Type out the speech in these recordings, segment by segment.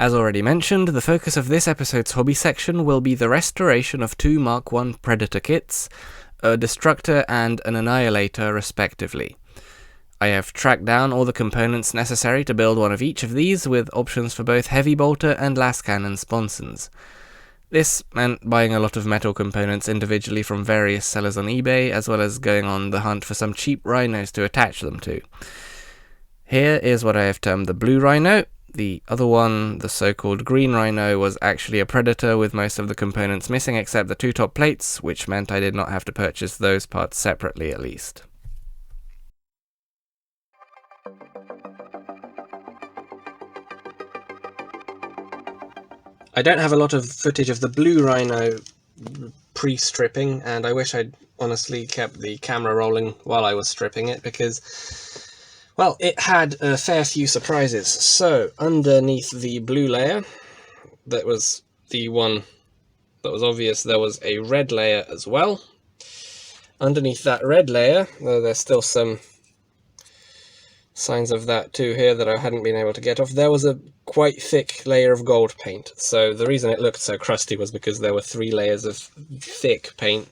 As already mentioned, the focus of this episode's hobby section will be the restoration of 2 Mark I Predator kits, a Destructor and an Annihilator respectively. I have tracked down all the components necessary to build one of each of these, with options for both heavy bolter and lascannon sponsons. This meant buying a lot of metal components individually from various sellers on eBay, as well as going on the hunt for some cheap rhinos to attach them to. Here is what I have termed the blue rhino. The other one, the so-called green rhino, was actually a Predator with most of the components missing except the 2 top plates, which meant I did not have to purchase those parts separately at least. I don't have a lot of footage of the blue rhino pre-stripping, and I wish I'd honestly kept the camera rolling while I was stripping it, because, well, it had a fair few surprises. So, underneath the blue layer, that was the one that was obvious, there was a red layer as well. Underneath that red layer, though there's still some signs of that too here that I hadn't been able to get off, there was a quite thick layer of gold paint. So the reason it looked so crusty was because there were 3 layers of thick paint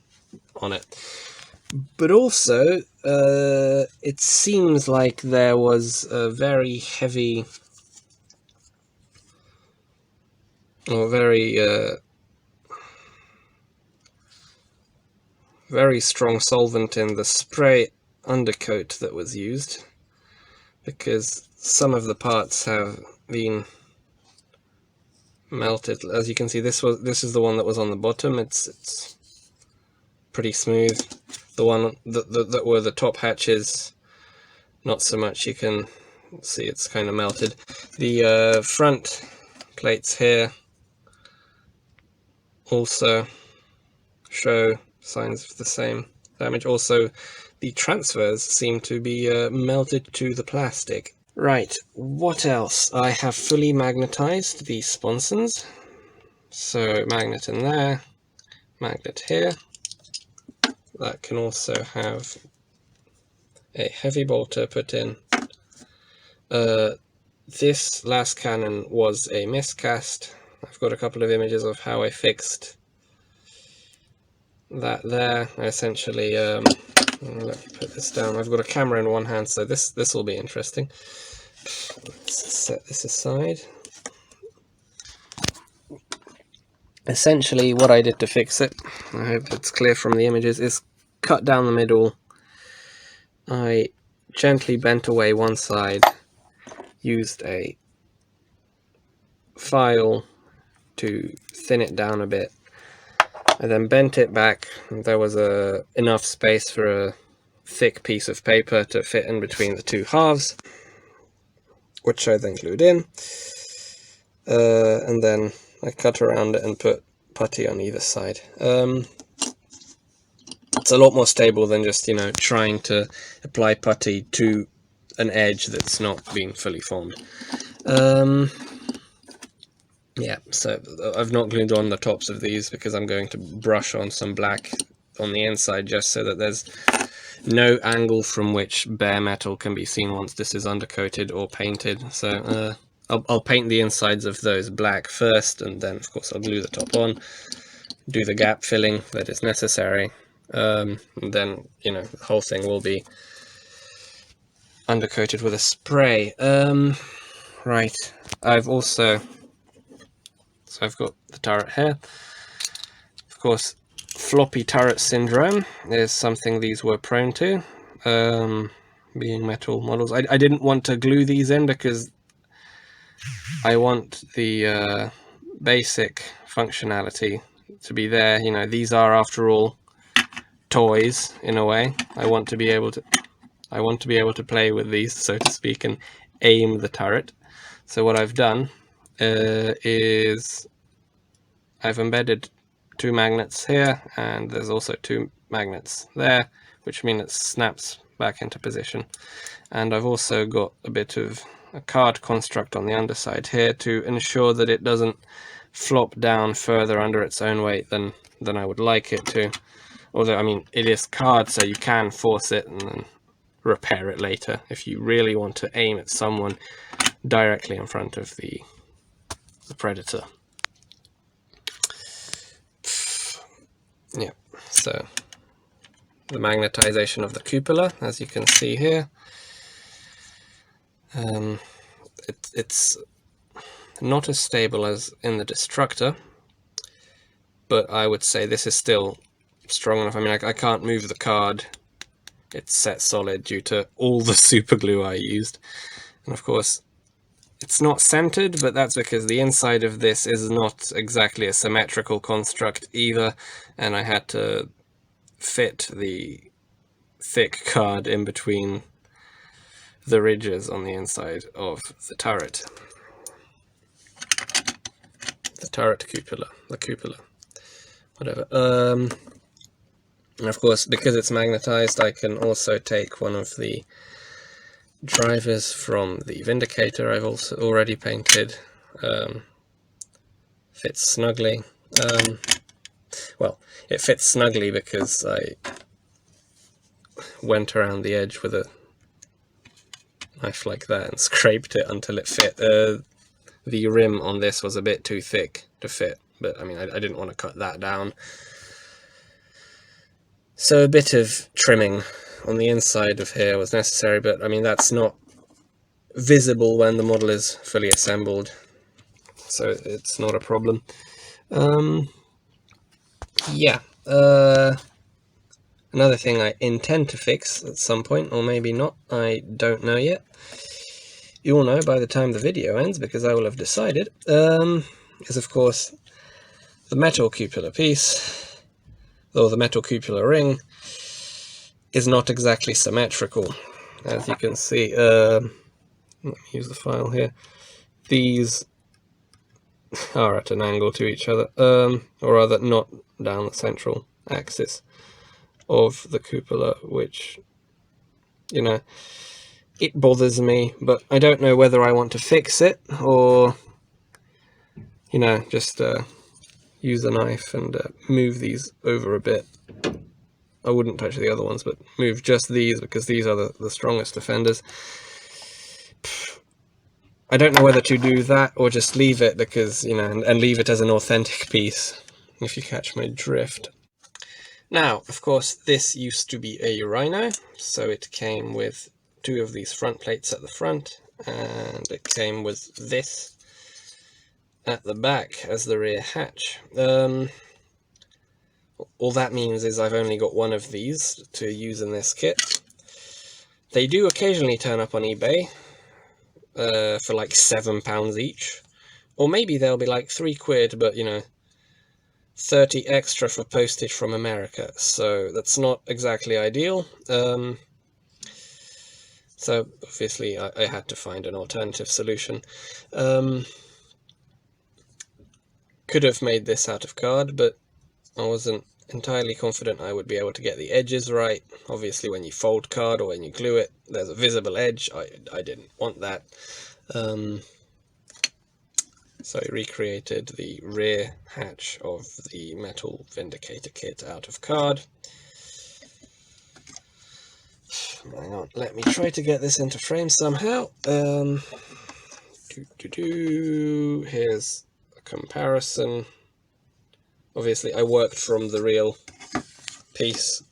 on it. But also, it seems like there was a very heavy, or very strong solvent in the spray undercoat that was used, because some of the parts have been melted. As you can see, this is the one that was on the bottom. It's pretty smooth. The one that were the top hatches, not so much. You can see it's kind of melted. The front plates here also show signs of the same damage. Also, the transfers seem to be melted to the plastic. Right, what else? I have fully magnetized the sponsons. So, magnet in there, magnet here. That can also have a heavy bolter put in. This lascannon was a miscast. I've got a couple of images of how I fixed that there. I essentially, let me put this down. I've got a camera in one hand, so this will be interesting. Let's set this aside. Essentially, what I did to fix it, I hope it's clear from the images, is cut down the middle. I gently bent away one side, used a file to thin it down a bit. I then bent it back. There was enough space for a thick piece of paper to fit in between the 2 halves, which I then glued in. And then I cut around it and put putty on either side. It's a lot more stable than just, trying to apply putty to an edge that's not been fully formed. Yeah, so I've not glued on the tops of these because I'm going to brush on some black on the inside just so that there's no angle from which bare metal can be seen once this is undercoated or painted. So I'll paint the insides of those black first, and then of course I'll glue the top on, do the gap filling that is necessary, and then the whole thing will be undercoated with a spray. Right, I've got the turret here. Of course, floppy turret syndrome is something these were prone to, being metal models. I didn't want to glue these in because I want the basic functionality to be there. These are, after all, toys in a way. I want to be able to play with these, so to speak, and aim the turret. So what I've done is I've embedded 2 magnets here, and there's also 2 magnets there, which mean it snaps back into position. And I've also got a bit of a card construct on the underside here to ensure that it doesn't flop down further under its own weight than I would like it to. Although, I mean, it is card, so you can force it and then repair it later if you really want to aim at someone directly in front of the the Predator. Yeah, so the magnetization of the cupola, as you can see here, it's not as stable as in the Destructor, but I would say this is still strong enough. I mean, I can't move the card. It's set solid due to all the super glue I used. And of course, it's not centered, but that's because the inside of this is not exactly a symmetrical construct either, and I had to fit the thick card in between the ridges on the inside of the turret. The turret cupola, the cupola, whatever. And of course, because it's magnetized, I can also take one of the drivers from the Vindicator I've also already painted. Fits snugly. Well, it fits snugly because I went around the edge with a knife like that and scraped it until it fit. The rim on this was a bit too thick to fit, but I mean, I didn't want to cut that down. So a bit of trimming on the inside of here was necessary, but I mean, that's not visible when the model is fully assembled, so it's not a problem. Yeah, another thing I intend to fix at some point, or maybe not, I don't know yet. You will know by the time the video ends, because I will have decided, is of course the metal cupola piece, or the metal cupola ring, is not exactly symmetrical. As you can see, let me use the file here. These are at an angle to each other, or rather not down the central axis of the cupola, which, you know, it bothers me, but I don't know whether I want to fix it or, you know, just use a knife and move these over a bit. I wouldn't touch the other ones, but move just these because these are the strongest offenders. I don't know whether to do that or just leave it because, you know, and leave it as an authentic piece, if you catch my drift. Now, of course, this used to be a Rhino, so it came with 2 of these front plates at the front, and it came with this at the back as the rear hatch. All that means is I've only got 1 of these to use in this kit. They do occasionally turn up on eBay for like £7 each, or maybe they'll be like £3, but you know, 30 extra for postage from America, so that's not exactly ideal. So obviously I had to find an alternative solution. Could have made this out of card, but I wasn't entirely confident I would be able to get the edges right. Obviously when you fold card or when you glue it, there's a visible edge. I didn't want that. So I recreated the rear hatch of the metal Vindicator kit out of card. Hang on, let me try to get this into frame somehow. Here's a comparison. Obviously I worked from the real piece.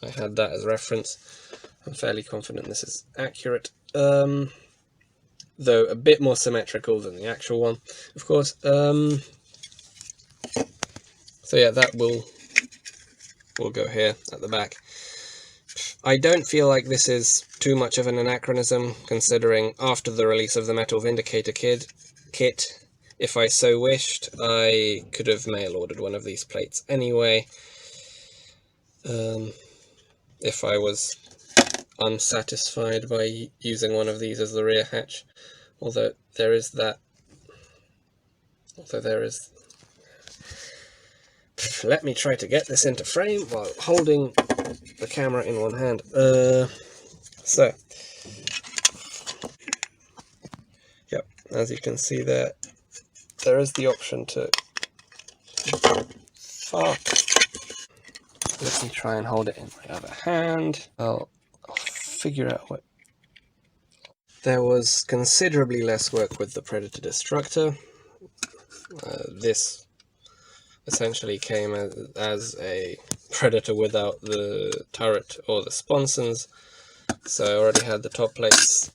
I had that as reference. I'm fairly confident this is accurate. Though a bit more symmetrical than the actual one, of course. So yeah, that will go here at the back. I don't feel like this is too much of an anachronism, considering after the release of the Metal Vindicator kit, if I so wished, I could have mail ordered one of these plates anyway, if I was unsatisfied by using one of these as the rear hatch. Although there is that. Let me try to get this into frame while holding the camera in one hand. So, yep, as you can see there is the option to. Fuck. Let me try and hold it in my other hand. I'll figure out what. There was considerably less work with the Predator Destructor. This essentially came as a Predator without the turret or the sponsons, so I already had the top plates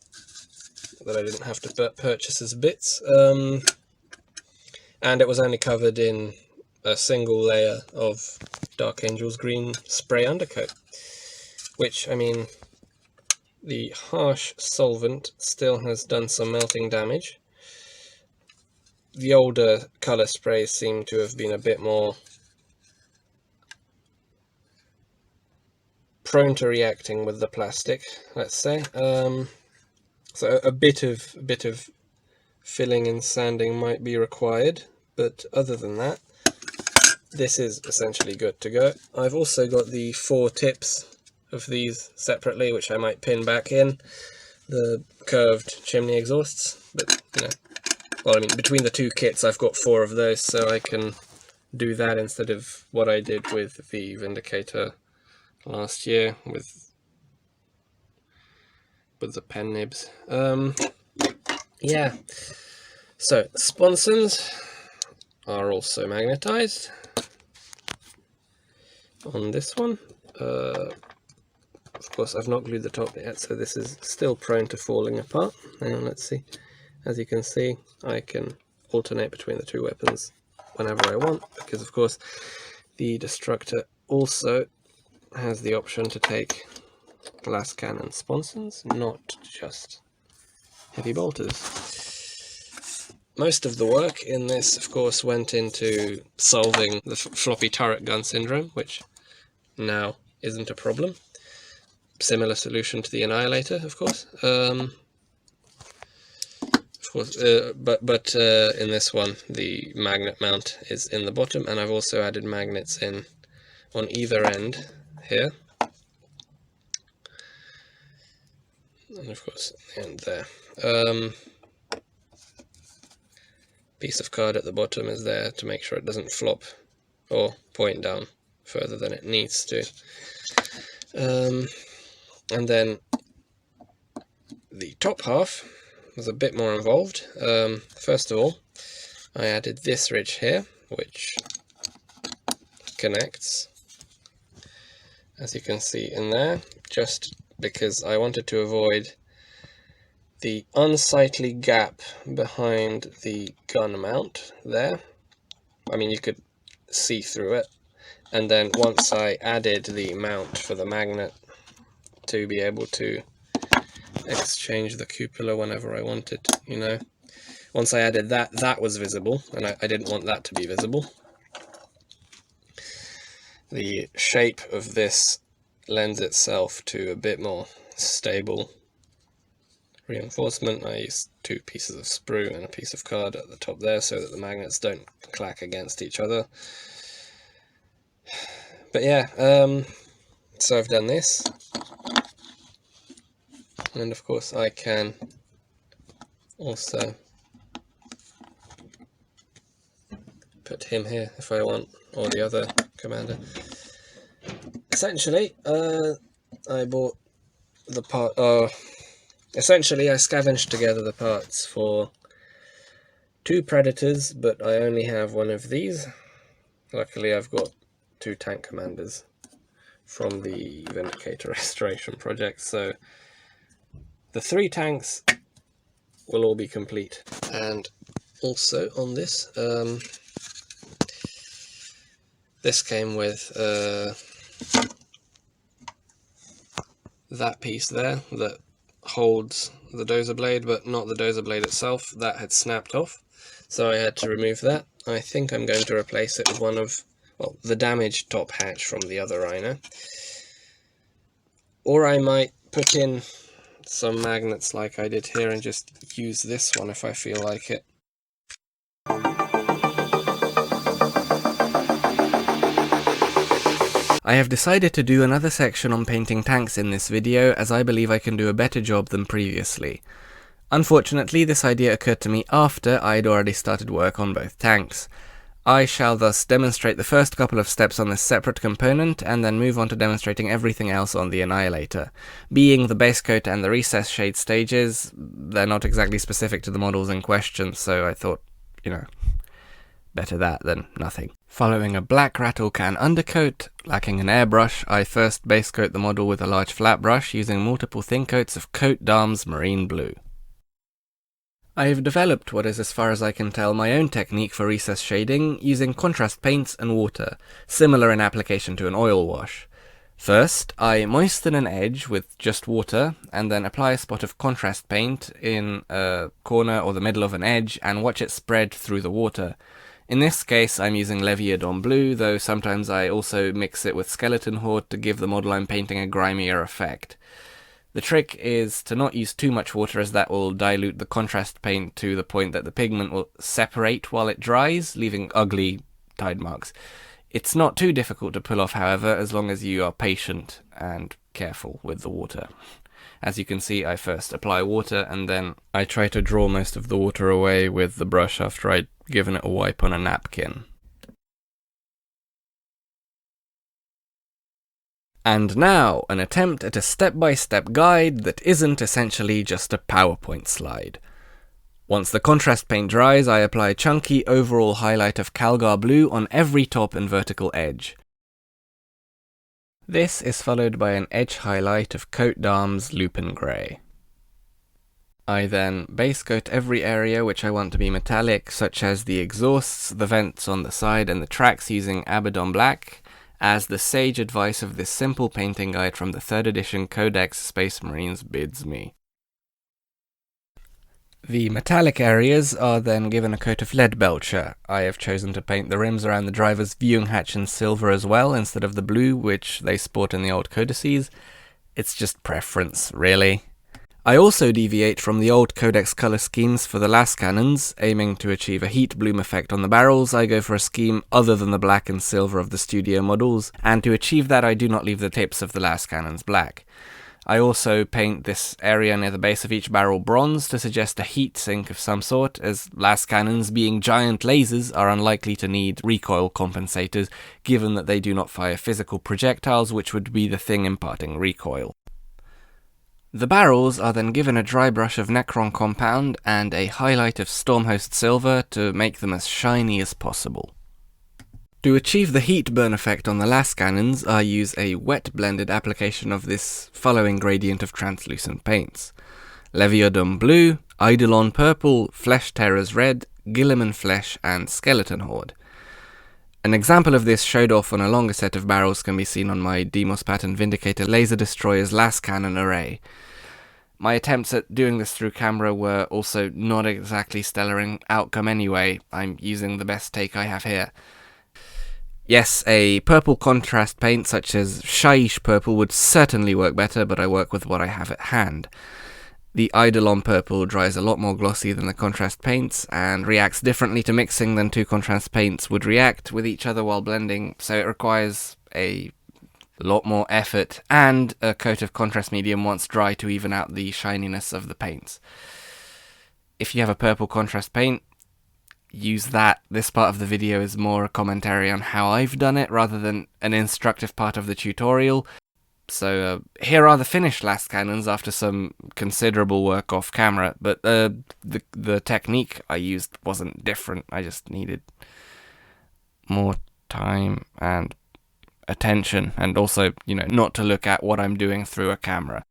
that I didn't have to purchase as bits, and it was only covered in a single layer of Dark Angel's green spray undercoat, which, I mean, the harsh solvent still has done some melting damage. The older colour sprays seem to have been a bit more prone to reacting with the plastic, let's say. So a bit of filling and sanding might be required, but other than that, this is essentially good to go. I've also got the 4 tips of these separately, which I might pin back in the curved chimney exhausts, but you know, well, I mean, between the 2 kits I've got 4 of those, so I can do that instead of what I did with the Vindicator last year with the pen nibs. Yeah, so sponsons are also magnetized on this one. Of course, I've not glued the top yet, so this is still prone to falling apart. Hang on, let's see. As you can see, I can alternate between the 2 weapons whenever I want, because of course the Destructor also has the option to take glass cannon sponsons, not just heavy bolters. Most of the work in this, of course, went into solving the floppy turret gun syndrome, which now isn't a problem. Similar solution to the Annihilator, of course. But in this one, the magnet mount is in the bottom, and I've also added magnets in on either end here, and of course the end there. Piece of card at the bottom is there to make sure it doesn't flop or point down further than it needs to. And then the top half was a bit more involved. First of all, I added this ridge here, which connects, as you can see in there, just because I wanted to avoid the unsightly gap behind the gun mount there. I mean, you could see through it. And then once I added the mount for the magnet to be able to exchange the cupola whenever I wanted, you know, once I added that, that was visible, and I didn't want that to be visible. The shape of this lends itself to a bit more stable reinforcement. I used 2 pieces of sprue and a piece of card at the top there so that the magnets don't clack against each other. But yeah, so I've done this, and of course I can also put him here if I want, or the other commander. Essentially, I bought the part. Essentially, I scavenged together the parts for 2 Predators, but I only have 1 of these. Luckily, I've got 2 tank commanders from the Vindicator restoration project, so the 3 tanks will all be complete. And also on this, this came with that piece there that holds the dozer blade, but not the dozer blade itself. That had snapped off, so I had to remove that. I think I'm going to replace it with one of, well, the damaged top hatch from the other Rhino, or I might put in some magnets like I did here and just use this one if I feel like it. I have decided to do another section on painting tanks in this video, as I believe I can do a better job than previously. Unfortunately, this idea occurred to me after I'd already started work on both tanks. I shall thus demonstrate the first couple of steps on this separate component, and then move on to demonstrating everything else on the Annihilator. Being the base coat and the recess shade stages, they're not exactly specific to the models in question, so I thought, you know, better that than nothing. Following a black rattle can undercoat, lacking an airbrush, I first base coat the model with a large flat brush using multiple thin coats of Coat D'Arms Marine Blue. I have developed what is, as far as I can tell, my own technique for recess shading using contrast paints and water, similar in application to an oil wash. First, I moisten an edge with just water, and then apply a spot of contrast paint in a corner or the middle of an edge and watch it spread through the water. In this case, I'm using Addendum blue, though sometimes I also mix it with skeleton horde to give the model I'm painting a grimier effect. The trick is to not use too much water, as that will dilute the contrast paint to the point that the pigment will separate while it dries, leaving ugly tide marks. It's not too difficult to pull off, however, as long as you are patient and careful with the water. As you can see, I first apply water and then I try to draw most of the water away with the brush after I'd given it a wipe on a napkin. And now, an attempt at a step-by-step guide that isn't essentially just a PowerPoint slide. Once the contrast paint dries, I apply a chunky overall highlight of Calgar blue on every top and vertical edge. This is followed by an edge highlight of Coat D'Arms Lupin Grey. I then base coat every area which I want to be metallic, such as the exhausts, the vents on the side, and the tracks using Addendum black, as the sage advice of this simple painting guide from the 3rd edition Codex Space Marines bids me. The metallic areas are then given a coat of lead belcher. I have chosen to paint the rims around the driver's viewing hatch in silver as well, instead of the blue which they sport in the old codices. It's just preference, really. I also deviate from the old Codex colour schemes for the las cannons. Aiming to achieve a heat bloom effect on the barrels, I go for a scheme other than the black and silver of the studio models, and to achieve that I do not leave the tips of the las cannons black. I also paint this area near the base of each barrel bronze to suggest a heat sink of some sort, as las cannons, being giant lasers, are unlikely to need recoil compensators, given that they do not fire physical projectiles, which would be the thing imparting recoil. The barrels are then given a dry brush of Necron compound and a highlight of Stormhost silver to make them as shiny as possible. To achieve the heat burn effect on the las cannons, I use a wet blended application of this following gradient of translucent paints: Leviodon blue, Eidolon purple, Flesh Terrors red, Guilliman flesh, and Skeleton horde. An example of this showed off on a longer set of barrels can be seen on my Demos Pattern Vindicator Laser Destroyer's las cannon array. My attempts at doing this through camera were also not exactly stellar in outcome anyway. I'm using the best take I have here. Yes, a purple contrast paint such as Shaiish purple would certainly work better, but I work with what I have at hand. The Eidolon purple dries a lot more glossy than the contrast paints, and reacts differently to mixing than two contrast paints would react with each other while blending, so it requires a lot more effort and a coat of contrast medium once dry to even out the shininess of the paints. If you have a purple contrast paint, use that. This part of the video is more a commentary on how I've done it rather than an instructive part of the tutorial. So here are the finished las cannons after some considerable work off camera, but the technique I used wasn't different. I just needed more time and attention, and also, not to look at what I'm doing through a camera.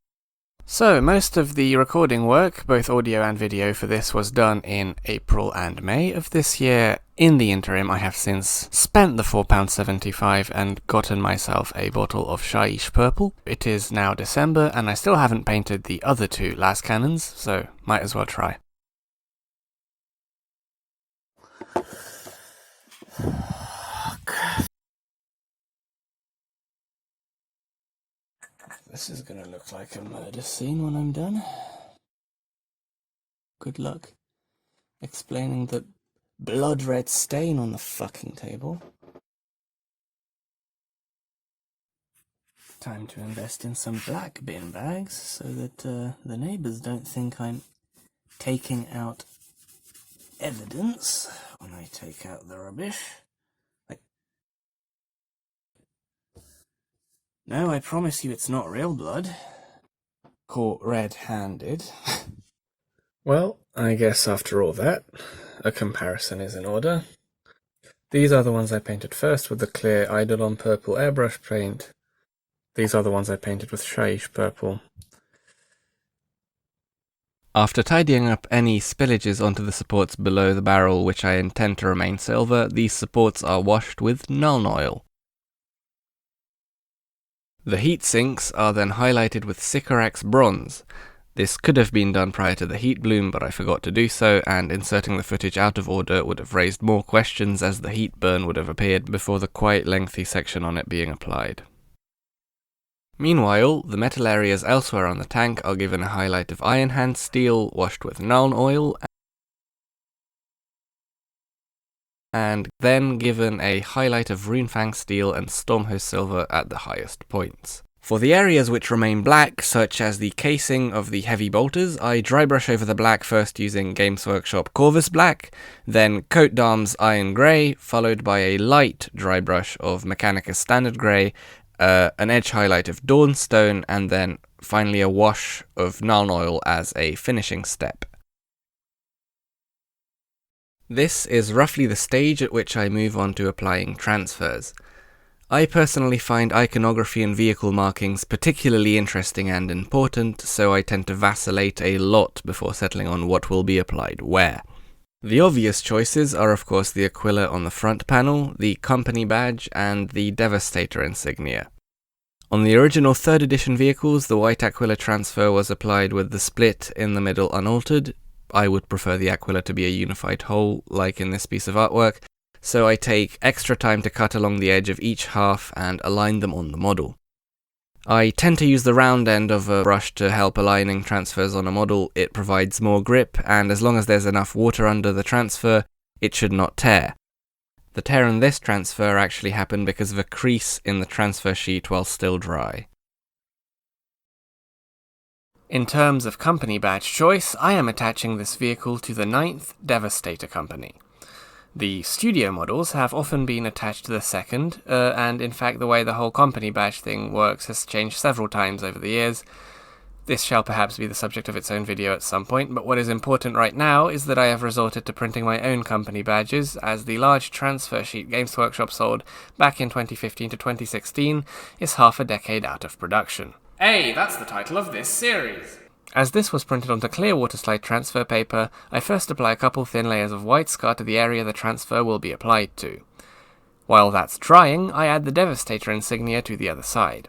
So, most of the recording work, both audio and video for this, was done in April and May of this year. In the interim, I have since spent the £4.75 and gotten myself a bottle of Shaiish purple. It is now December, and I still haven't painted the other two las cannons, so might as well try. This is gonna look like a murder scene when I'm done. Good luck explaining the blood red stain on the fucking table. Time to invest in some black bin bags so that the neighbours don't think I'm taking out evidence when I take out the rubbish. No, I promise you it's not real blood. Caught red-handed. Well, I guess after all that, a comparison is in order. These are the ones I painted first with the clear Eidolon purple airbrush paint. These are the ones I painted with Shaiish purple. After tidying up any spillages onto the supports below the barrel which I intend to remain silver, these supports are washed with Nuln Oil. The heat sinks are then highlighted with Sycorax bronze. This could have been done prior to the heat bloom, but I forgot to do so, and inserting the footage out of order would have raised more questions as the heat burn would have appeared before the quite lengthy section on it being applied. Meanwhile, the metal areas elsewhere on the tank are given a highlight of Iron Hand steel washed with Nuln Oil, and then given a highlight of Runefang steel and Stormhost silver at the highest points. For the areas which remain black, such as the casing of the heavy bolters, I dry brush over the black first using Games Workshop Corvus Black, then Coat d'Arms Iron Grey, followed by a light dry brush of Mechanicus Standard Grey, an edge highlight of Dawnstone, and then finally a wash of Nuln Oil as a finishing step. This is roughly the stage at which I move on to applying transfers. I personally find iconography and vehicle markings particularly interesting and important, so I tend to vacillate a lot before settling on what will be applied where. The obvious choices are of course the Aquila on the front panel, the company badge, and the Devastator insignia. On the original 3rd edition vehicles, the white Aquila transfer was applied with the split in the middle unaltered. I would prefer the Aquila to be a unified whole, like in this piece of artwork, so I take extra time to cut along the edge of each half and align them on the model. I tend to use the round end of a brush to help aligning transfers on a model. It provides more grip, and as long as there's enough water under the transfer, it should not tear. The tear in this transfer actually happened because of a crease in the transfer sheet while still dry. In terms of company badge choice, I am attaching this vehicle to the 9th Devastator company. The studio models have often been attached to the 2nd, and in fact the way the whole company badge thing works has changed several times over the years. This shall perhaps be the subject of its own video at some point, but what is important right now is that I have resorted to printing my own company badges, as the large transfer sheet Games Workshop sold back in 2015 to 2016 is half a decade out of production. Hey, that's the title of this series! As this was printed onto clear waterslide transfer paper, I first apply a couple thin layers of white scar to the area the transfer will be applied to. While that's drying, I add the Devastator insignia to the other side.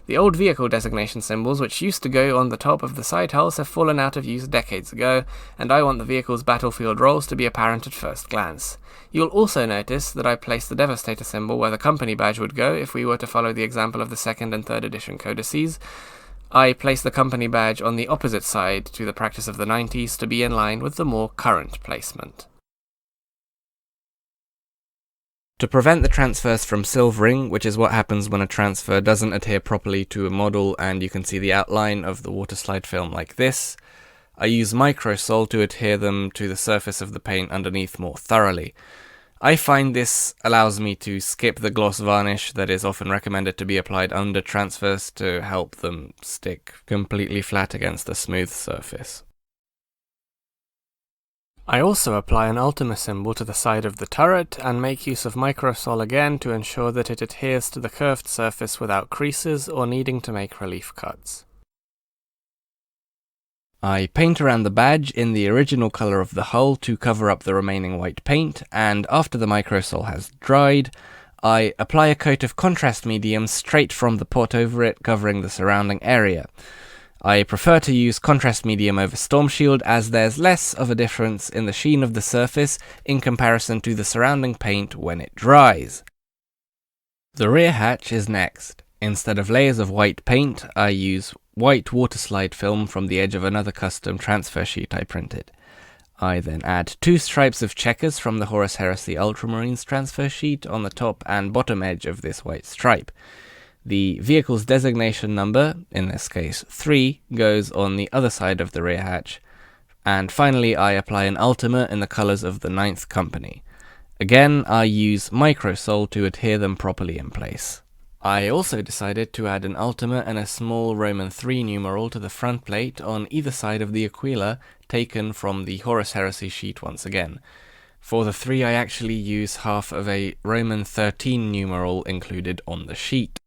The old vehicle designation symbols which used to go on the top of the side hulls have fallen out of use decades ago, and I want the vehicle's battlefield roles to be apparent at first glance. You'll also notice that I placed the Devastator symbol where the company badge would go if we were to follow the example of the 2nd and 3rd edition codices. I placed the company badge on the opposite side to the practice of the 90s to be in line with the more current placement. To prevent the transfers from silvering, which is what happens when a transfer doesn't adhere properly to a model and you can see the outline of the waterslide film like this, I use microsol to adhere them to the surface of the paint underneath more thoroughly. I find this allows me to skip the gloss varnish that is often recommended to be applied under transfers to help them stick completely flat against a smooth surface. I also apply an Ultima symbol to the side of the turret and make use of microsol again to ensure that it adheres to the curved surface without creases or needing to make relief cuts. I paint around the badge in the original colour of the hull to cover up the remaining white paint, and after the microsol has dried, I apply a coat of contrast medium straight from the pot over it, covering the surrounding area. I prefer to use contrast medium over Storm Shield as there's less of a difference in the sheen of the surface in comparison to the surrounding paint when it dries. The rear hatch is next. Instead of layers of white paint, I use white waterslide film from the edge of another custom transfer sheet I printed. I then add 2 stripes of checkers from the Horus Heresy Ultramarines transfer sheet on the top and bottom edge of this white stripe. The vehicle's designation number, in this case 3, goes on the other side of the rear hatch. And finally I apply an Ultima in the colours of the 9th company. Again, I use microsol to adhere them properly in place. I also decided to add an Ultima and a small Roman 3 numeral to the front plate on either side of the Aquila, taken from the Horus Heresy sheet once again. For the 3 I actually use half of a Roman 13 numeral included on the sheet.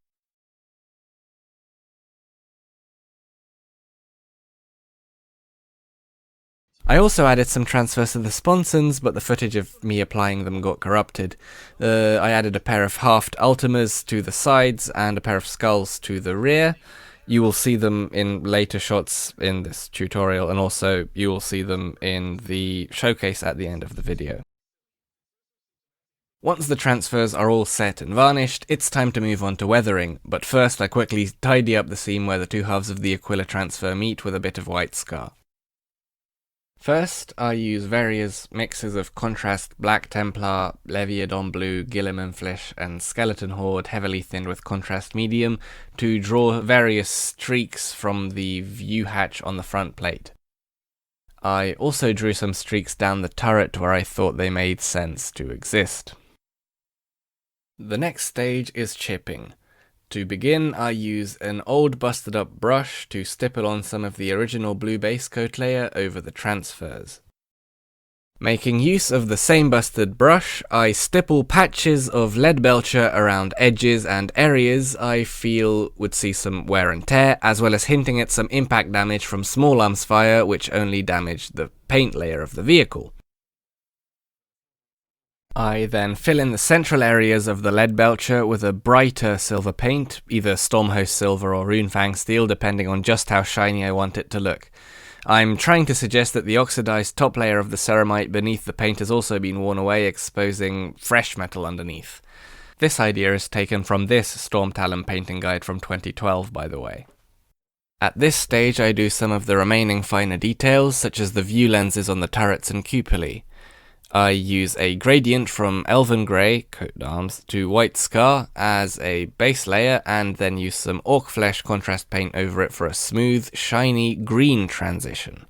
I also added some transfers to the sponsons, but the footage of me applying them got corrupted. I added a pair of halved ultimas to the sides and a pair of skulls to the rear. You will see them in later shots in this tutorial, and also you will see them in the showcase at the end of the video. Once the transfers are all set and varnished, it's time to move on to weathering, but first I quickly tidy up the seam where the 2 halves of the Aquila transfer meet with a bit of white scar. First, I use various mixes of contrast Black Templar, Leviathan Blue, Guilliman Flesh and Skeleton Horde heavily thinned with contrast medium to draw various streaks from the view hatch on the front plate. I also drew some streaks down the turret where I thought they made sense to exist. The next stage is chipping. To begin, I use an old busted up brush to stipple on some of the original blue base coat layer over the transfers. Making use of the same busted brush, I stipple patches of lead belcher around edges and areas I feel would see some wear and tear, as well as hinting at some impact damage from small arms fire which only damaged the paint layer of the vehicle. I then fill in the central areas of the lead belcher with a brighter silver paint, either Stormhost Silver or Runefang Steel, depending on just how shiny I want it to look. I'm trying to suggest that the oxidized top layer of the ceramite beneath the paint has also been worn away, exposing fresh metal underneath. This idea is taken from this Storm Talon painting guide from 2012, by the way. At this stage I do some of the remaining finer details, such as the view lenses on the turrets and cupola. I use a gradient from Elven Grey, coat of arms, to White Scar as a base layer, and then use some Orc Flesh contrast paint over it for a smooth, shiny green transition.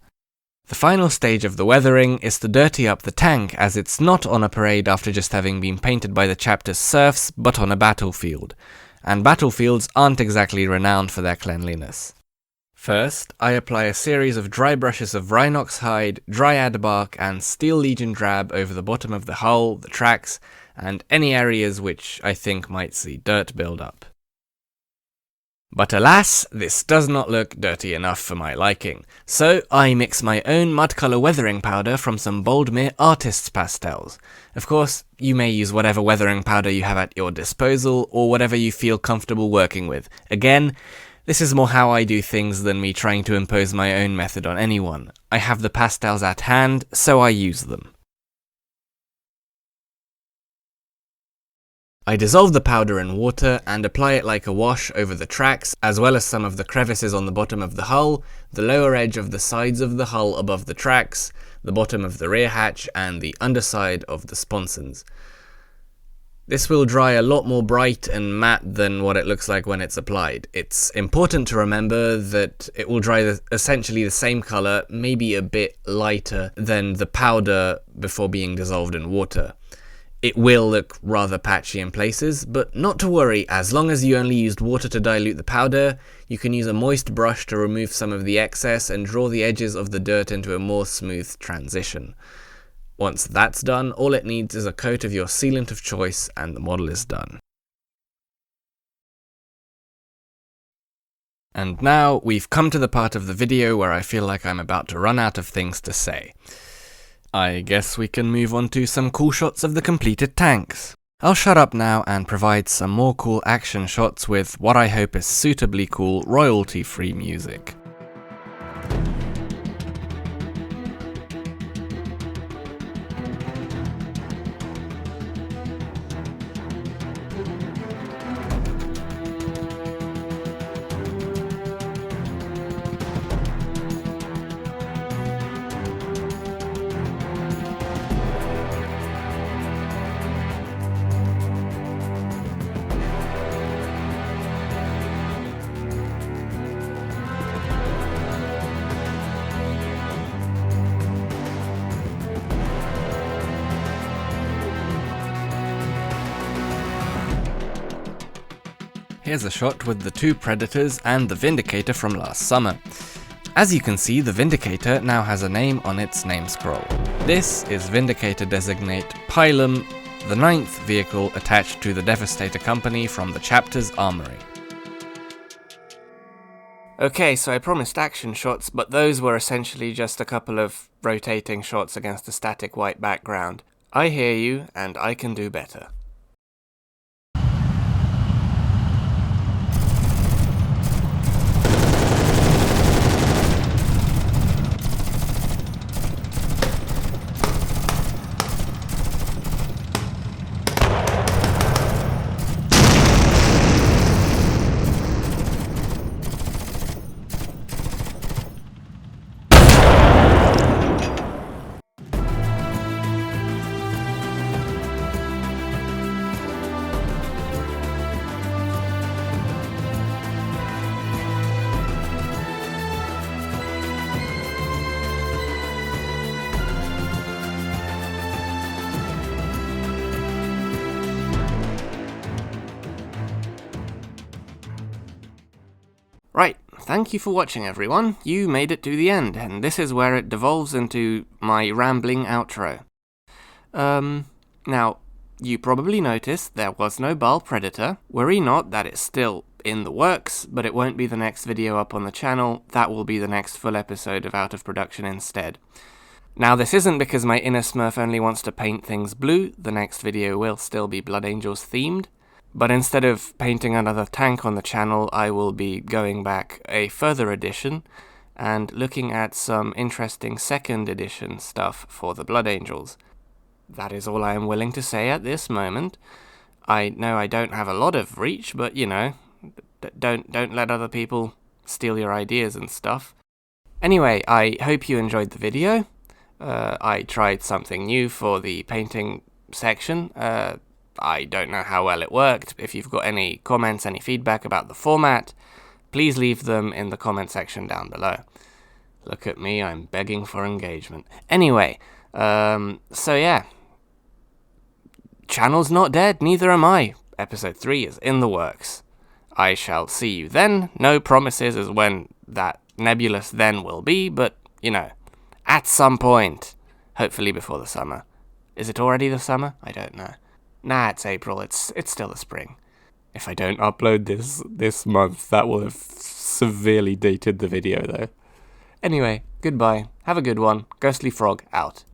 The final stage of the weathering is to dirty up the tank, as it's not on a parade after just having been painted by the chapter's serfs, but on a battlefield. And battlefields aren't exactly renowned for their cleanliness. First, I apply a series of dry brushes of Rhinox hide, Dryad bark and Steel Legion drab over the bottom of the hull, the tracks, and any areas which I think might see dirt build up. But alas, this does not look dirty enough for my liking, so I mix my own mud colour weathering powder from some Boldmere Artist's Pastels. Of course, you may use whatever weathering powder you have at your disposal, or whatever you feel comfortable working with. Again, this is more how I do things than me trying to impose my own method on anyone. I have the pastels at hand, so I use them. I dissolve the powder in water and apply it like a wash over the tracks, as well as some of the crevices on the bottom of the hull, the lower edge of the sides of the hull above the tracks, the bottom of the rear hatch, and the underside of the sponsons. This will dry a lot more bright and matte than what it looks like when it's applied. It's important to remember that it will dry essentially the same colour, maybe a bit lighter than the powder before being dissolved in water. It will look rather patchy in places, but not to worry, as long as you only used water to dilute the powder, you can use a moist brush to remove some of the excess and draw the edges of the dirt into a more smooth transition. Once that's done, all it needs is a coat of your sealant of choice and the model is done. And now we've come to the part of the video where I feel like I'm about to run out of things to say. I guess we can move on to some cool shots of the completed tanks. I'll shut up now and provide some more cool action shots with what I hope is suitably cool royalty-free music. Here's a shot with the 2 Predators and the Vindicator from last summer. As you can see, the Vindicator now has a name on its name scroll. This is Vindicator Designate Pylum, the 9th vehicle attached to the Devastator Company from the chapter's armory. Okay, so I promised action shots, but those were essentially just a couple of rotating shots against a static white background. I hear you, and I can do better. Right, thank you for watching everyone, you made it to the end, and this is where it devolves into my rambling outro. Now, you probably noticed there was no Baal Predator. Worry not that it's still in the works, but it won't be the next video up on the channel, that will be the next full episode of Out of Production instead. Now this isn't because my inner Smurf only wants to paint things blue, the next video will still be Blood Angels themed. But instead of painting another tank on the channel, I will be going back a further edition and looking at some interesting 2nd edition stuff for the Blood Angels. That is all I am willing to say at this moment. I know I don't have a lot of reach, but you know, don't let other people steal your ideas and stuff. Anyway, I hope you enjoyed the video. I tried something new for the painting section. I don't know how well it worked. If you've got any comments, any feedback about the format, please leave them in the comment section down below. Look at me, I'm begging for engagement. Anyway, so yeah. Channel's not dead, neither am I. Episode 3 is in the works. I shall see you then. No promises as when that nebulous then will be, but, you know, at some point. Hopefully before the summer. Is it already the summer? I don't know. Nah, it's April, it's still the spring. If I don't upload this month, that will have severely dated the video though. Anyway, goodbye, have a good one, Ghostly Frog out.